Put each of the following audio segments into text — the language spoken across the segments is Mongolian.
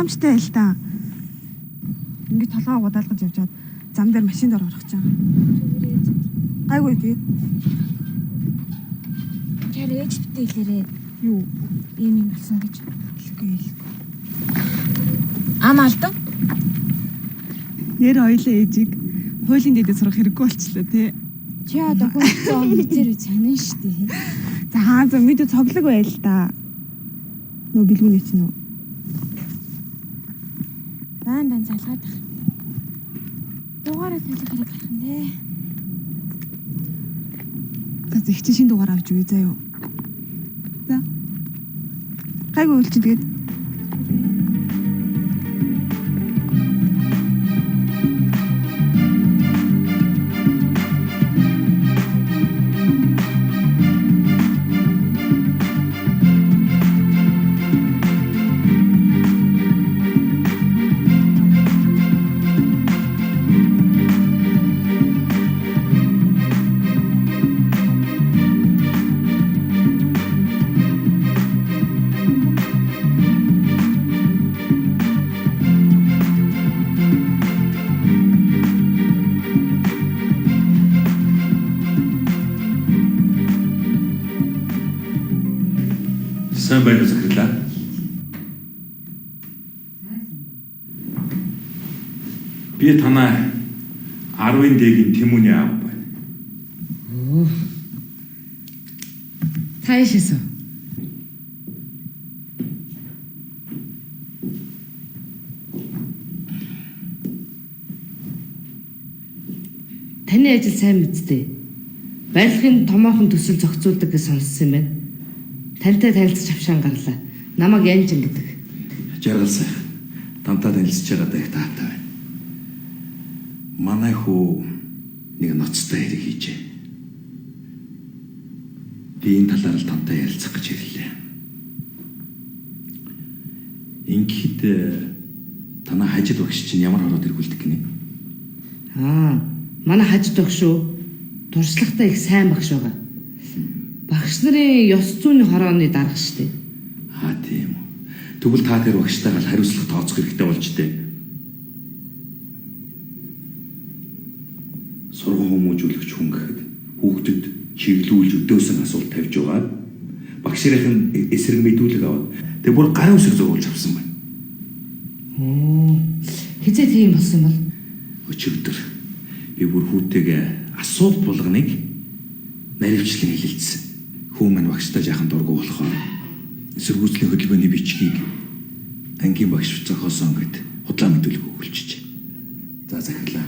хаамжтай л да. Ингээд толгоо удаалгаж явжаад зам дээр машин дээр орох чам. Гайгүй тэгээд. Тэр ээж битээ хэлээрээ. Юу? Ийм болсон гэж. Хэлгүй. Амаалдан. Нэр хоёлаа ээжийг хуулийн дэдээ сурах хэрэггүй болчихлоо тий. Чи одоо хөөцөө мэдэрээ санаа штий. За хаан зөв мэдээ цоглог байл та. Нөө бэлгүүнэ чи нөө. Баан залгаад байх. Дугаараа төлөх хэрэг гарах нь дээ. За зэгчийн шин дугаар авч үе заяа. За. Гайгүй үл чи тэгээд. Сайн байна уу захирлаа? Би танаа 10-ын дэгийн Тэмүүний аав байна. Таашаасаа. Таны ажил сайн мэдтэй. Барилгын томоохон төсөл зохицуулдаг гэж сонссон юм байна. Тантай танилцж авшаан гарлаа. Намайг Янжин гэдэг. Жаргал сайх. Тантай танилцж байгаа их таатай байна. Манай хүү нэг ноцтой хэрэг хийжээ. Би энэ талаар л тантай ярилцах гэж ирлээ. Ингээд танаа хажид багш чинь ямар ороод иргүүлдэг гинэ? Манай хажид багш шүү. Туршлагатай их сайн багш байгаа. Багш нарын ёс зүйн хорооны дарга штэ. Тийм үү. Тэгвэл та тэр багштайгаа хариуцлага тооцох хэрэгтэй болж дээ. Сургууль хүмүүжүүлэгч хүн гэхэд хүүхдэд чиглүүлж өдөөсөн асуулт тавьж байгаа. Багш нарын эсрэг мэдүүлэг аваад тэг бүр гарын үсэг зурулж авсан байна. Хизээ тийм болсон бол Өчигдөр би бүр хүүтэйгээ асуулт булганыг наривчлан хэлэлцсэн. Хүү маань багштай жаахан дургу болохоо эсэргүүцлийн хөдөлгөөний бичгийг ангийн багш зохиосон гэд худлаа мэдүүлэг өгүүлчихэж. За захирлаа.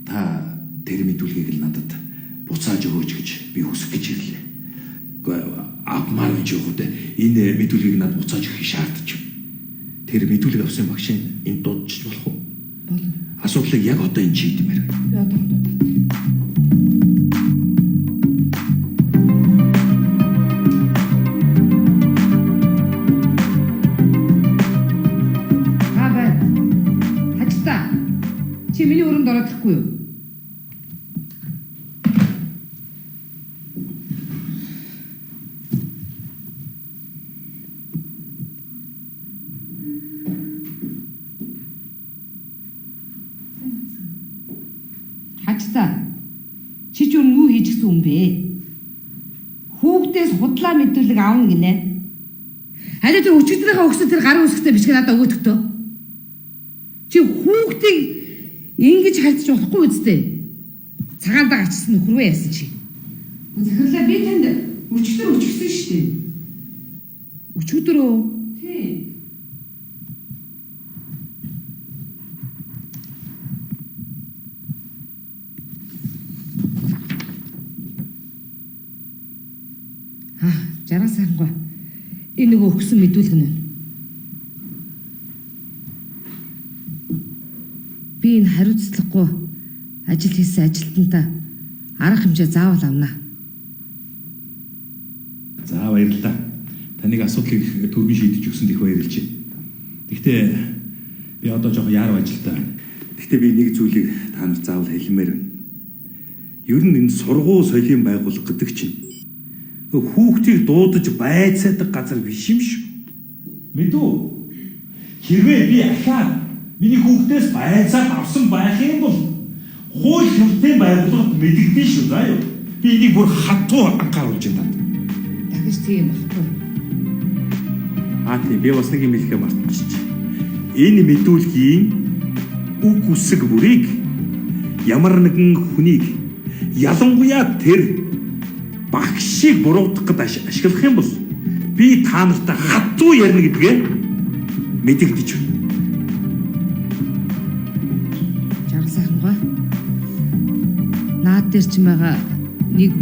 Та тэр мэдүүлгийг л надад буцааж өгөөч гэж би хүсэх гэж ирлээ. Гэхдээ авмаар гэж явахад энэ мэдүүлгийг надад буцааж өгөх шаардж байна. Тэр мэдүүлэг авсан багш энэ дуудчих болох уу? болно. Асуудлыг яг одоо энэ шийдмээр байна. Би одоо чи миний өрөнд ороод ирэхгүй юу? Хачтаа. Чи ч юу хийж гисэн юм бэ? Хүүхдээс худлаа мэдүүлэг аавна гинэ. Харин тэр өчигдрийнхаа өгсөн тэр гарын үсгтэй бичгээ надад өгөөдөгтөө. Чи хүүхдийг ингэж харьцаж болохгүй үстэй. Цагаандаа гачсан нөхөр вэ яасан чи? Захирлаа би танд өчигдөр өчгсөн шүү дээ. Өчигдөр үү? Тий. Жаргал сайхангүй. Энэ нөгөө өгсөн мэдүүлэг нь. Би энэ хариуцлагагүй ажил хийсэн ажилтнаа арга хэмжээ заавал авна. За баярлалаа. Таныг асуудлыг түргэн шийдэж өгсөнд их баярлж байна. Гэхдээ би одоо жоохон яарав ажилтаа байна. Гэхдээ би нэг зүйлийг та нарт заавал хэлмээр байна. Ер нь энэ сургууль соёлын байгууллага гэдэг чинь хүүхдийг дуудаж байцаадаг газар биш юм шүү. Мэдүү? Хэрвээ би ахаад миний хүүхдээс байцааг авсан байх юм бол хууль хяналтын байгууллагад мэдэгдэн шүү заа юу. Би энийг бүр хатуу анхааруулж байна. Дахиж тийм болохгүй. Тийм би бас нэг юм хэлэхээ мартчихчих. Энэ мэдүүлгийн үг үсэг бүрийг ямар нэгэн хүнийг ялангуяа тэр багшийг буруутгах гэж ашиглах юм бол би та нартай хатуу ярина гэдгээ мэдэгдэж байна. Жаргал сайхан гоо. Наад дээр ч юм байгаа нэг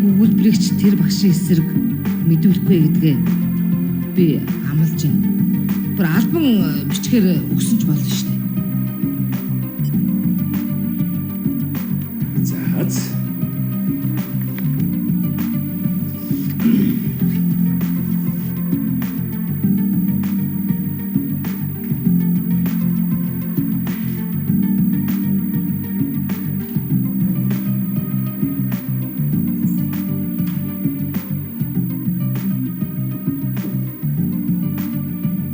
өгүүлбэрийг ч тэр багшийн эсрэг мэдүүлэхгүй гэдгээ би амлаж байна. Бүр альбом бичгээр өгсөн ч болно шүү дээ. За.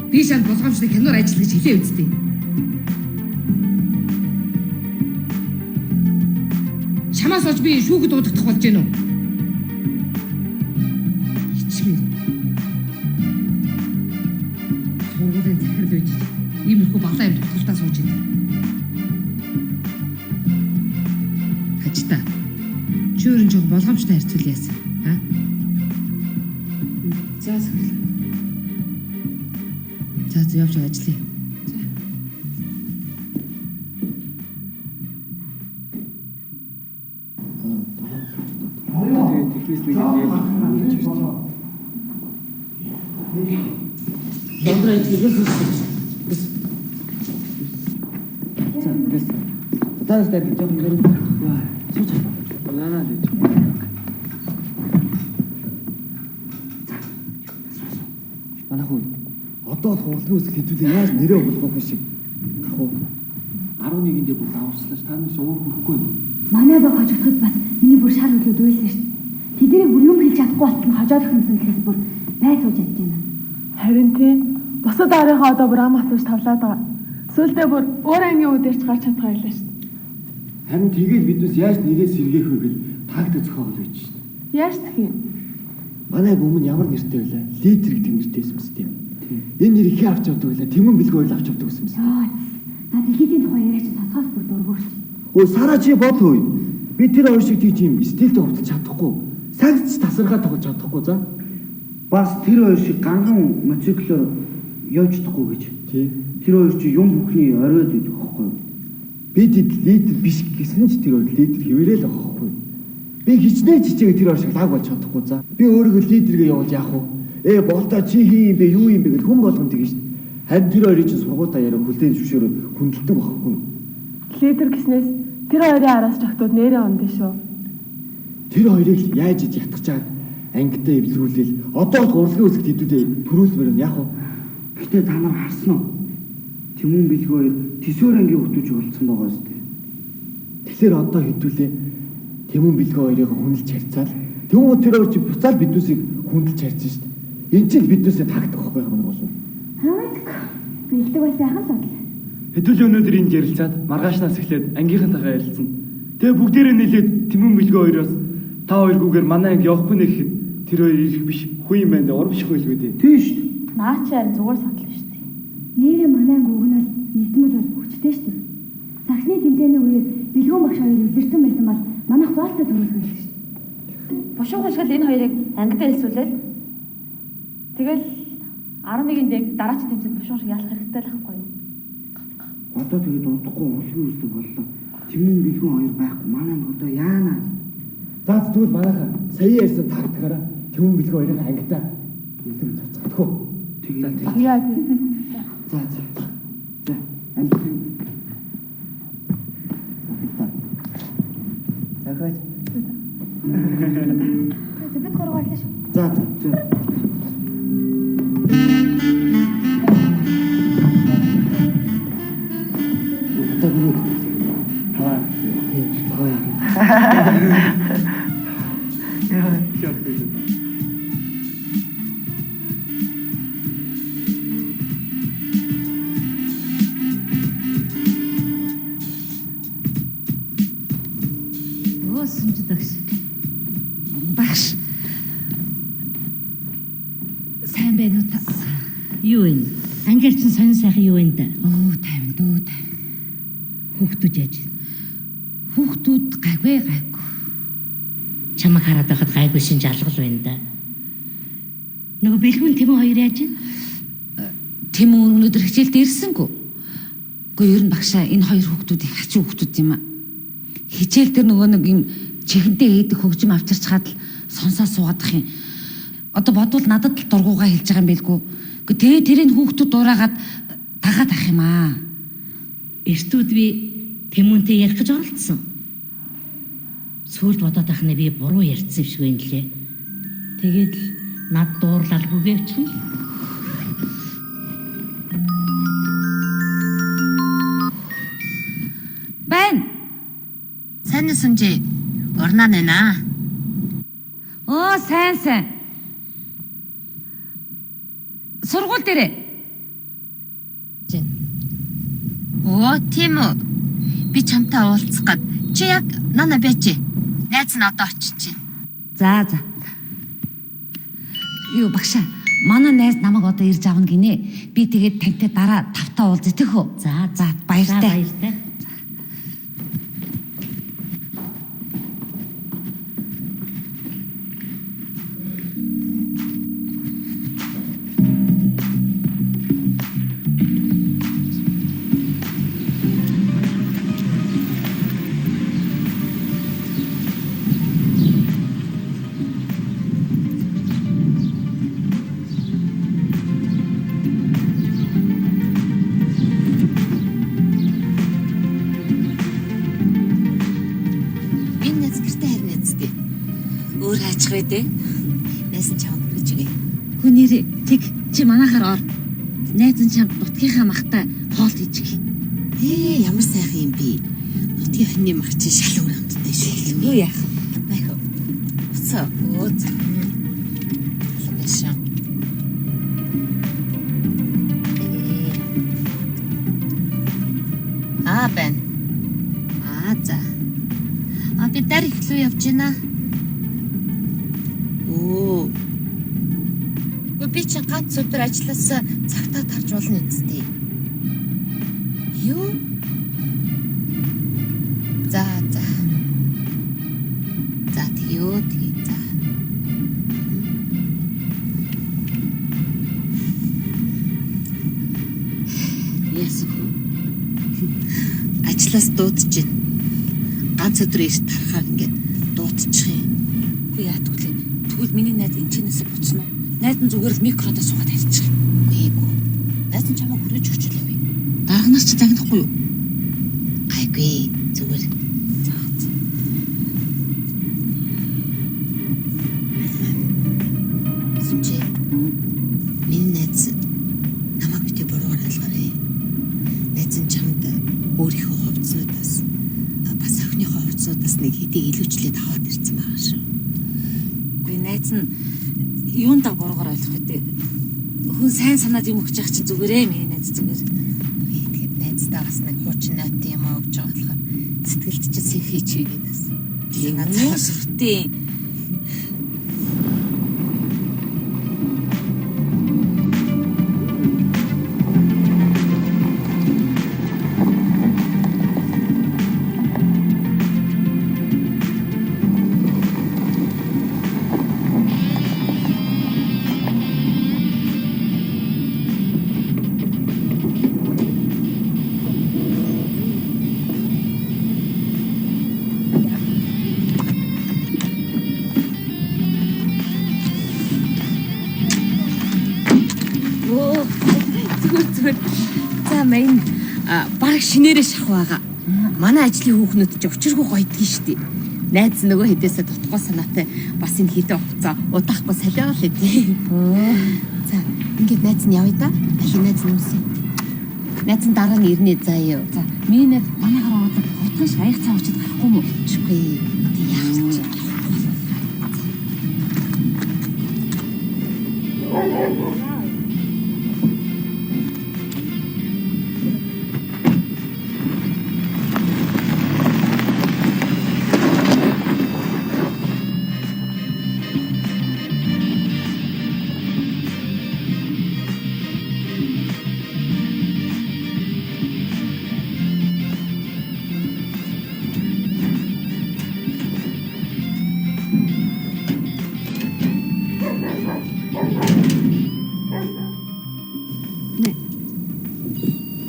Би шал болгоомжтой киноор ажиллаж гэж хэлээ үсттэй. Шамаас олж би шүүхэд дуудагдах болж гэнэ үү? Ичмээ. Сургуулийн захирал байж иймэрхүү баглаа юм тултаа сууж байна. Хажтаа. Чи өөрөө жоо болгоомжтой харьцуул яасан. За явж ажиллая. Одоо л хурлын үсэг хэдүүлээ яаж нэрээ болгох юм шиг. Гэх үү? 11-нд дээр бүр даварслаж та нар уур хөрөхгүй байна. Манай баг хожигдоход бас миний бүр шар хөлөөд үйлсэн шүү дээ. Тэдний бүр юм хэлж чадахгүй болтон хожоод өгсөн гэхээс бүр байцууж ядж байна. Харин тийм. Бусад оройхоо одоо бүр ам асууж тавлаад байгаа. Сүүлдээ бүр өөр ангийн үдэрч гарч чадгаа байлаа шүү дээ. Харин тэгээд биднээс яаж нэрээ сэргээх вэ гэж таагдаг зохиол байж шүү дээ. Яаж тэх юм? Манай өмнө ямар нэртэй байлаа? Лидер гэдэг нэртэйсэн мэт тийм. Энэ нэр ихе авч явдаг байлаа. Тэмэн бэлгөөл авч явдаг гэсэн мэт. Наад дэлхийдийн тухай яриач тодгоос бүр дургуурч. Өө сараа чи бодгүй. Би тэр хоёр шиг тийм стилтэй хувцас чадахгүй. Сагц тасаргаа тоглож чадахгүй за. Бас тэр хоёр шиг ганган мотоциклоор явж чадахгүй гэж. Тий. Тэр хоёр чи юм бүхний оройд идэх байхгүй юу? Бид лидер биш гэсэн ч тэр хоёр лидер хэвээрээ л байгаа байхгүй. Би хичнээн чичээгээ тэр хоёр шиг лаг болж чадахгүй за. Би өөрийгөө лидергээ явуулж яах вэ? Болтоо чи хий юм бэ, юу юм бэ гэж хүн болгоно тэгэж шин. Харин тэр хоёрын чинь сургуультаа яриа хүлээн зөвшөөрөө хүндэлдэг байхгүй. Лидер гэснээс тэр хоёрын араас жагтууд нэрээ онд шүү. Тэр хоёрыг яаж иж ятгах чаад ангидаа эвлэрүүлээл одоо л урлагийн үсэгт хэдүүдээ төрүүлмээр нь яах вэ? Гэтэ та нар харсан уу? Тэмүн бэлгүй хоёр төсөөр ангийн хөтөж уулзсан байгаа шүү дээ. Тэгэхээр одоо хэдүүлээ Тэмүн бэлгүй хоёрыг хүнэлж харьцаал. Тэмүн тэр хоёр чи буцаал биднүүсийг хүндэлж харьцсан шүү дээ. Энд чинь биднүүсээ таагдаг байхгүй юм уу? Бэлдэг бас яхан л бодлоо. Хэдүүл өнөөдөр энд ярилцаад маргаашнаас эхлээд ангийнхантайгаа ярилцсан. Тэгээ бүгдээрээ нийлээд Тэмүн бэлгүй хоёроос та хоёргүйгээр манай анги явахгүй нэ гэхэд тэр хоёр ирэх биш хүү юм байна урам шиг байлгүй дээ. Тийм шүү дээ. Наа чи харин зүгээр содлоо шүү дээ. Нэрээ манай гүгнэл нэгдмэл бол хүчтэй шүү дээ. Сахны тэмцээний үеэр бэлгүүн багш хоёр илэрсэн байсан бол манайх зоолтой төрүүлэх байлаа шүү дээ. Бушууг хашгал энэ хоёрыг ангидаа хэлсүүлээл. Тэгэл 11-нд яг дараач тэмцээд бушууг шиг ялах хэрэгтэй л байхгүй юу? Одоо тэгээд удахгүй урлагийн үсдэг боллоо. Тэмүн бэлгүй хоёр байхгүй. Манай одоо яана. За тэгвэл манайхаа сая ярьсан тактикаараа Тэмүн бэлгүй хоёрын ангидаа илэрч цацгаадах уу? Тэгээд Яа. за. За. Амт. Захаач. Бид гурваалаа шүү. За. Одоо гүн. Хаа. Юу вэ? Ангиар чинь сонин сайхан юу вэ? Оо, тайван дөө тайван. Хүүхдүүд яаж байна? Хүүхдүүд гайгүй. Чамайг хараад байхад гайгүй шинж алгал байна да. Нөгөө бэлгүүн Тэмүү хоёр яаж байна? Тэмүү өнөөдөр хичээлд ирсэнгүй. Гэхдээ ер нь багшаа энэ хоёр хүүхдүүд их хачин хүүхдүүд юм аа. Хичээл дээр нөгөө нэг юм чихэндээ хийдэг хөгжим авчирчгаад л сонсоо суугаадах юм. Одоо бодвол надад л дургуугаа хэлж байгаа юм билгүй. Тэгээ тэрийн хүүхдүүд дураагаад дагаад ах юм аа. Эртүүд би Тэмүүнтэй ярих гэж оролдсон. Сүүлд бодоод ахна би буруу ярьсан юм шиг байна лээ. Тэгээд л над дуурлалгүй гэвчих юм. Байна. Сайн сүнжээ. Орнаа нэнаа. Оо, сайн. Сургууль дээрээ. Оо, тийм үү. Би чамтай уулзах гээд чи яг нана байж. Найз нь одоо очиж байна. За. Юу багшаа, манай найз намайг одоо ирж авна гинэ. Би тэгээд тантай дараа тавтаа уулзъя тэхүү. За, баяртай. Дээ. Найз нь чамд хүрэж өгье. Хүнээр тэг чи манайхаар ор. Найз нь чамд нутгийнхаа махтай хоол хийчих. Ямар сайхан юм бэ? Нутгийн хоньны мах чи шал өөр амттай шүү. Юу яах? Байхаа. Уцаа. Алмашаа. Бэн. За. Би дараа ихлүү явж байна. Би чи ганц өдөр ажилласаа цагтаа тарж болно үстэй. Юу? За. За тэгөө. Ясгүй. Ажиллас дуудаж байна. Ганц өдөр ирж тарахаар ингээд дуудчих юм. Үгүй яатгүй. Тэгвэл миний найз энэ чинээс буцна уу? Найз нь зүгээр л микронд суугаад хэлчих. Үгүй. Найз нь чамайг хүргэж өгч л явъя. Дарганаас ч загнахгүй юу? Гайгүй. Зүгээр. Сүнжээ. Миний найз намайг бити буруугаар ойлгоорой. Найз нь чамд өөрийнхөө хувцснуудаас бас охиныхоо хувцснуудаас нэг хэдийг илүүчлээд аваад ирсэн байгаа шүү. Үгүй найз нь юундаа буруугаар ойлгох вэ? Хүн сайн санаад юм өгч явах чинь зүгээрээ миний найз зүгээр. Тэгээд найздаа бас нэг хуучин найт юм өгч байгаа болохоор сэтгэлд чи сэхий чигээд бас. Тийм үү? Сүртэй. За мэн баг шинээрээ шахах байгаа. Манай ажлын хүүхнүүд ч учиргүй гоёдгийн штий. Найз нөгөө хэдээсээ дутггүй санаатай бас энэ хідэ хуцаа удаахгүй солио л эдээ. За ингээд найз нь явъя да. Ахи найз нь үсэ. Найз нь дараа нь ирнэ заа юу. За миний найз манайгаар ороод утгаш аяг цаа очиж гарахгүй мó? Чгүй. Тэг яах чи.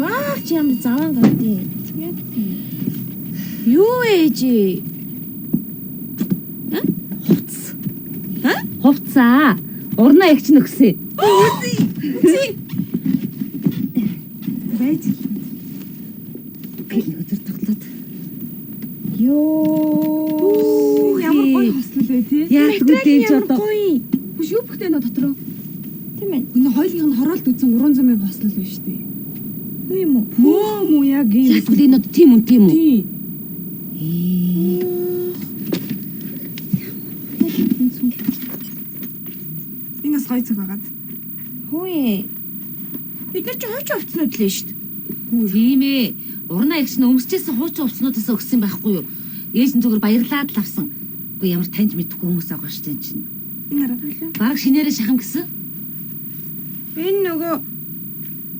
Аа чи ямар заван гавдیں۔ Юу ээж? Хувцаа. Урнаа ягч нөхсөө. Үзье. Байж. Өдөр тоглоод. Ёо. Ямар гоё хослол вэ тий? Яадгүй дээж одоо. Бүш юу бүхтэй нөө дотроо. Тийм ээ. Өнөө хоёулынх нь хороолт үзэн 300 сая хослол байна шүү дээ. Юу юм уу? Мөө яг юм. Яадгүй энэ одоо тийм үү? Тий. Энэ бас гоё зүг байгаад. Хөөе. Бид нар чи хуучин хувцснууд лээ шүү дээ. Тийм ээ. Урнаа ягч нь өмсчээсэн хуучин хувцснуудаас өгсөн байхгүй юу? Ээж нь зүгээр баярлаад л авсан. Үгүй ямар таньж мэдхгүй хүмүүс байгаа шүү дээ чинь. Энэ арга. Бараг шинээрээ шахам гэсэн. Энэ нөгөө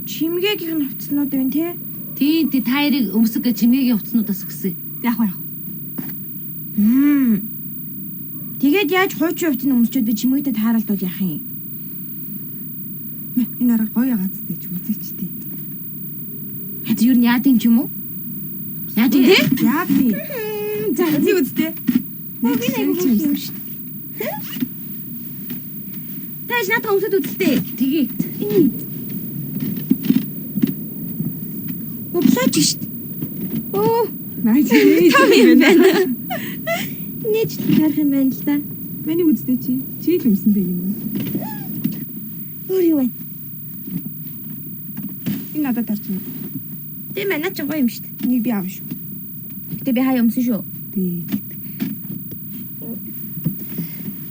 чимгээгийнх нь хувцснууд байна те. Тийм тий та яриг өмсөг гэж чимгээгийн хувцснуудаас өгсөн. Яг яг. Тэгээд яаж хуучин хувцс нь өмсчөөд би чимгээгтэй тааралд бол яах юм? Энэ арга гоё гаацтай ч үзээч тий. Хад юу яадын ч юм уу? Яадын те? Яа тий. За Үзье үзтээ. би нэг юм шүү дээ. Тааш надад өмсөд үзэлтэй. Тэгээ. Уплаач шүү дээ. Оо, Наач. том юм байна. Нэж харах юм байна л да. Миний үзтээ чи. Чи л өмсөндөө юм уу? Өөр юу вэ? Энэ надад тарч юм. Тийм ээ, наа чи гоё юм шүү дээ. Энийг би аав шүү. Гэтэ би хаяа өмсөн шүү. Тий.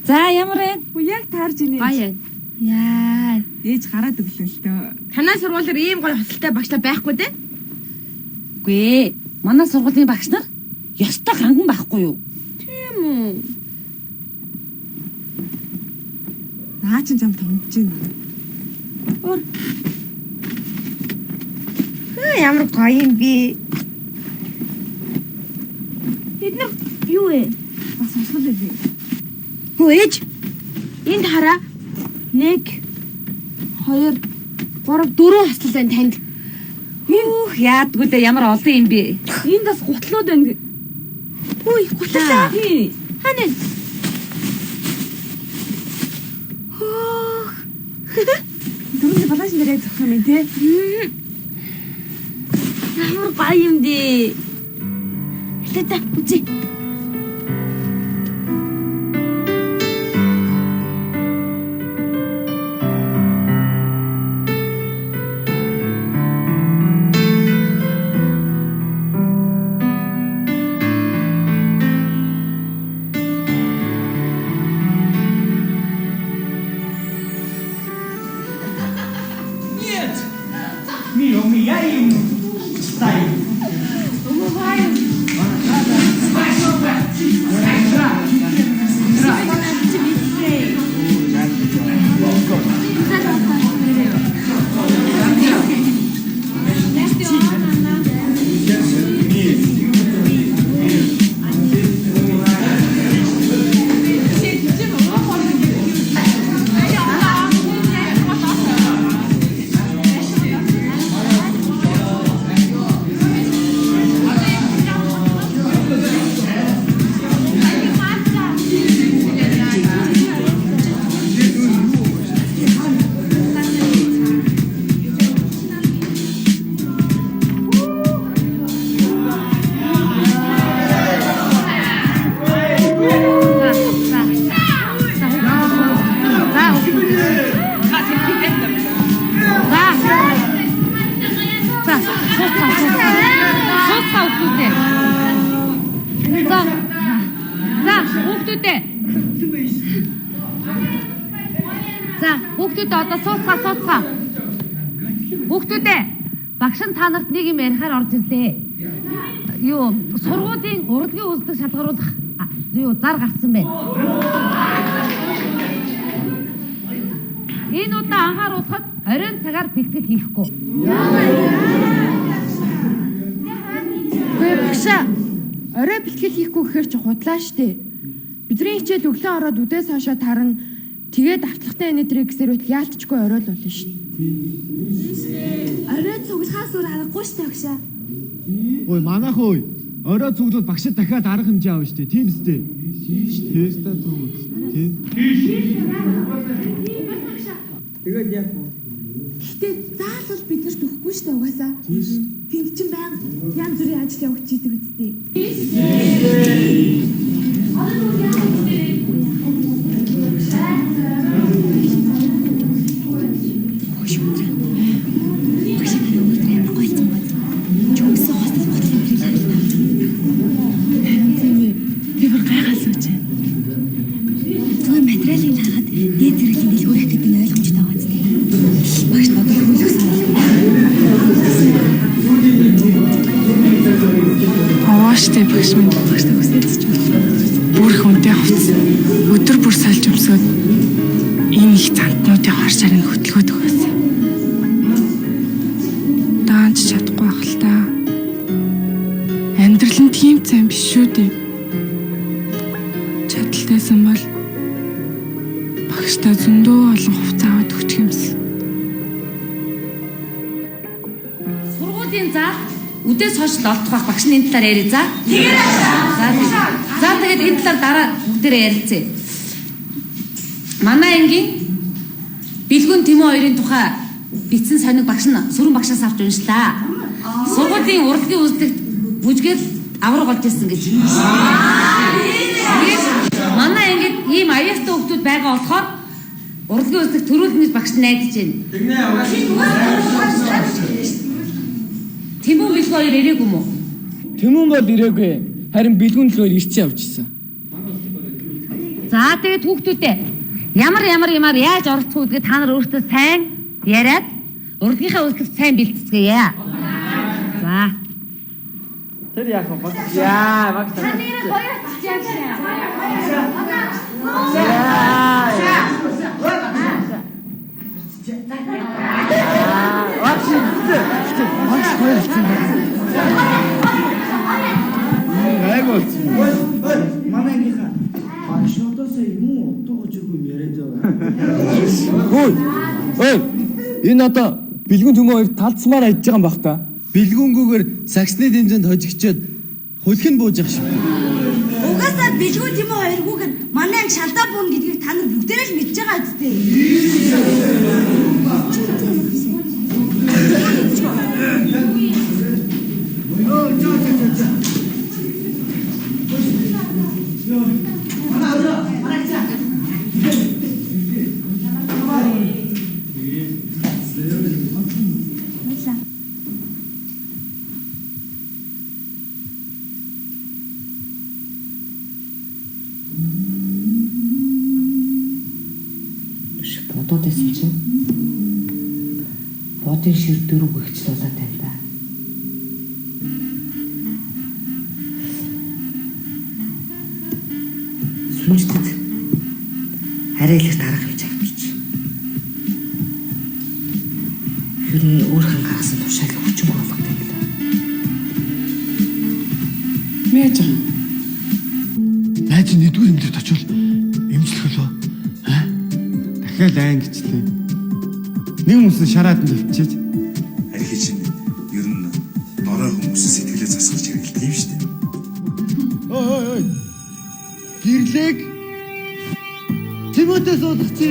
За ямар вэ? Уу яг таарж ийнэ. Гоё. Яа, Ээж гараад өглөө л дөө. танай сургуулиар ийм гоё хосолтой багшлаа байхгүй дээ? Үгүй ээ. Манай сургуулийн багш нар ёстой ханган байхгүй юу? Тийм үү. Наа чи зам томдож байна. Өөр. Ямар гоё юм бэ? Бид нар юу вэ? Бас хослол байлээ. Хөө ээж. Энд хараа. 1 2 3 4 хослол байна танд. Үх яадгүй дээ ямар олон юм бэ? Энд бас гутлууд байна. Хөөе, гутлаа. Тий. Хань. Дөрөв балааш нэрээ зогсох юм тий. Ямар гоё юм бэ? Хэта үзье. Хүүхдүүд одоо сууцгаа. Хүүхдүүдээ багш нь та нарт нэг юм ярихаар орж ирлээ. Юу сургуулийн урлагийн үйлдэл шалгаруулах зар гарсан байна. Энэ удаа анхааруулахад оройн цагаар бэлтгэл хийхгүй. Гүй багшаа. Орой бэлтгэл хийхгүй гэхээр чи худлаа штэ. Бидний хичээл өглөө ороод үдээс хойшоо тарна. Тэгээд автлахтай энэ төрийг гэсээр үл яалтчгүй орой л болно штэ. Орой цуглахаас өөр аргагүй шүү дээ агшаа. Ой манайх ой. Орой цуглал багшд дахиад арга хэмжээ авна шүү дээ. Тийм үстэй. Теста зүгт. Тийм. Тэгээд яах вэ? Гэтэ заалал биднэрт өгөхгүй шүү дээ угаасаа. Тэнд чинь баян янз бүрийн ажил явуулж идэг үстэй. Авааштай багш минь багштай хүсэж бүр их үнэтэй хувцас. Өдөр бүр сольж өмсөд энэ их цантнуудын хор шарыг хөтлөхөд өгөөсөн. Даанч чадахгүй байх л та. Амьдрал нь тийм цайм биш шүү дээ. Чадалтайсан бол багштай зөндөө олон хувцас аваад өгчих юмсан. Сургуулийн зал үдээс хойш олдох байх багшны энэ талаар яриа за. За тэгээд энэ талаар дараа бүгдээрээ ярилцъя. Манай ангийн Бэлгүн Тэмүү хоёрын тухай бичсэн сониг багш нь сүрэн багшаас авч уншлаа. Сургуулийн урлагийн үзлэгт бүжгээд авраг болж ирсэн гэж. Манай ангид ийм аяастай хүмүүс байгаа болохоор урлагийн үзлэгт төрүүлнэ гэж багш найдаж байна. Тэмүү Бэлгүн хоёр ирээгүй юм уу? Тэмүүн бол ирээгүй. Харин Бэлгүн л хоёр ирчээ авч ирсэн. За тэгээд хүүхдүүдээ ямар яаж оролцох үүдгээ та нар өөрсдөө сайн яриад урлагийнхаа үзлэгт сайн бэлтцгээе. За. Тэр яах вэ? Яа, багш. Та нэр хоёр очиж Манай ангийнхаа багшнуудаас юм уу утгаж өгөө яриад байгаа. Ой. Энэ одоо Бэлгүн Тэмүү хоёр талцмаар ажиж байгаа юм бах та. Бэлгүнгүүгээр саксны дэмжинд хожигчоод хөлх нь бууж явах шиг. Угаасаа Бэлгүн Тэмүү хоёргүйг нь манай анги шалдаа буун гэдгийг та нар бүгдээрээ л мэдж байгаа үстэй. Бодоодэсэн чинь бодын шир дөрөв гихчлүүлээд байна да. Сүнжтэд харайлах дарах гэж авчиж. Хэрний өөрхөн гаргасан тушаал хүчин болгодог юм лээ. Мэж байгаа. Найз нэгдүгээр эмнэлэгт очивол эмчлэх лөө. Дахиад ангичлээ. Нэг хүмүүс шараад нэвчээд Архи чинь ер нь дорой хүмүүсийн сэтгэлээ засгаж хэрэгэлдэг юм шүү дээ. ой. Гэрлэг Тимотей суулгачи.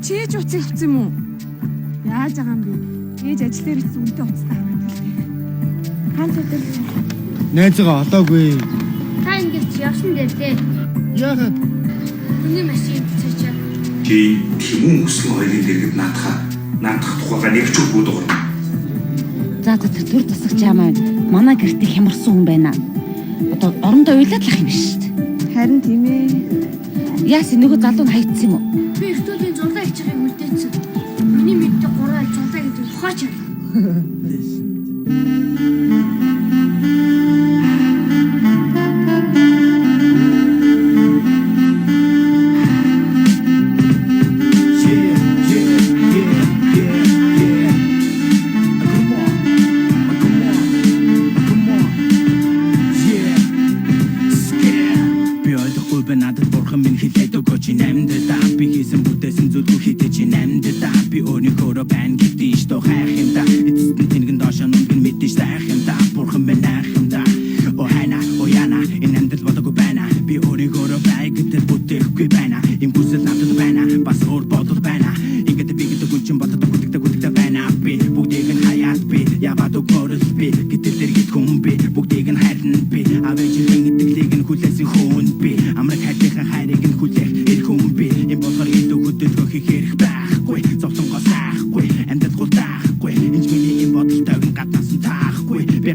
Чийж уцыг авсан юм уу? Яаж байгаа юм бэ? Ээж ажил дээр ирсэн үнтэй уцтай аваад гэлээ. Ганц өдөр Найзгаа олоогүй. та ингэж явсан дээр дээ. Яагаад? Хүний машин цаачаа. Чи Тэмүү өсгөн хоёрын дэргэд наадах тухайга нэг ч үгүй дуурна. За тэр төр тусагч ямаа манай гэртээ хямарсан хүн байна. Одоо орондоо уйлаад лах юм биш шүү дээ. Харин тийм ээ. Яас нөгөө залуу нь хайцсан юм уу? Би ихтүүдийн зураг хийчихийг мэдээсэн. Миний мэддэг 3 ай зураг гэдэг ухаач ялла. хүлээх эрх хүн би энэ болохоор илүү хөдөлгөөх хэрэг байхгүй зовлонгоо сайхгүй амьдрал гол таахгүй энэ миний энэ бодолтой гаднаас нь таахгүй би